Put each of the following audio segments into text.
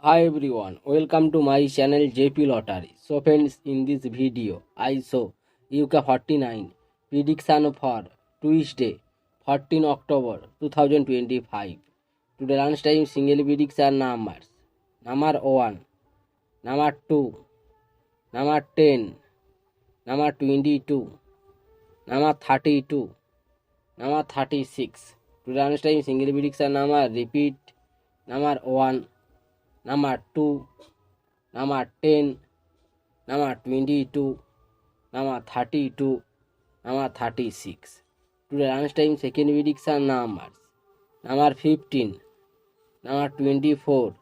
Hi everyone, welcome to my channel JP Lottery. So friends, in this video, I show UK 49 prediction for Tuesday, 14 October 2025. Today lunchtime single prediction numbers. Number 1, number 2, number 10, number 22, number 32, number 36. Today lunchtime single prediction number repeat. Number 1, number 2, number 10, number 22, number 32, number 36. Today lunchtime second prediction numbers. Number 15, number 24,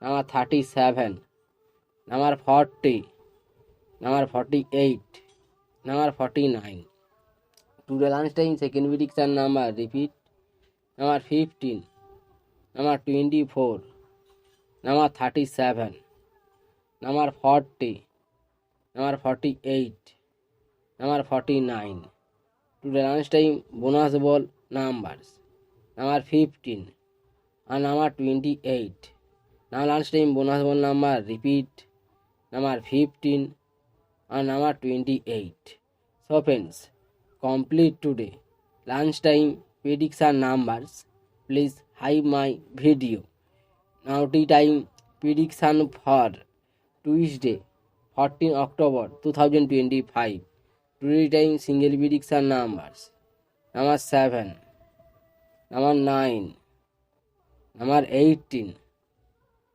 number 37, number 40, number 48, number 49. Today lunchtime second prediction number repeat. Number 15, number 24, number 37, number 40, number 48, number 49. Today lunchtime bonus ball numbers. Number 15 and number 28. Now lunchtime bonus ball number repeat. Number 15 and number 28. So friends, complete today lunchtime prediction numbers. Please hide my video. Now the time prediction for Tuesday 14 October 2025. Today time single prediction numbers. Number 7, number 9, number 18,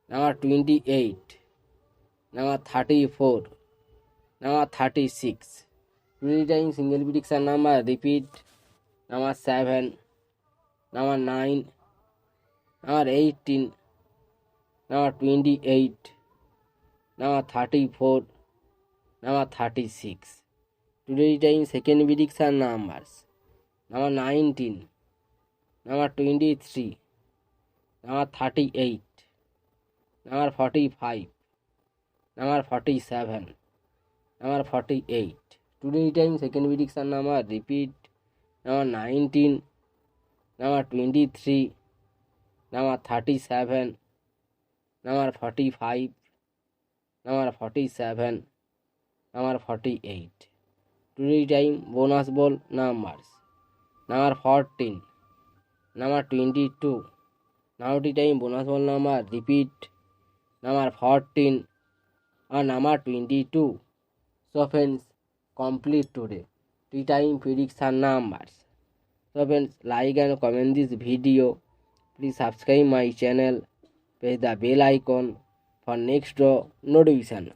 number 28, number 34, number 36. Today time single prediction number repeat. Number 7, number 9, number 18, number 28, number 34, number 36. Today time second prediction numbers. Number 19, number 23, number 38, number 45, number 47, number 48. Today time second prediction number repeat. Number 19, number 23, number 37, number 45, number 47, number 48. Today time bonus ball numbers. Number 14, number 22. Now the time bonus ball number repeat. Number 14 and number 22. So friends, complete today the time prediction numbers. So friends, like and comment this video. Please subscribe my channel. Press the bell icon for next draw notification.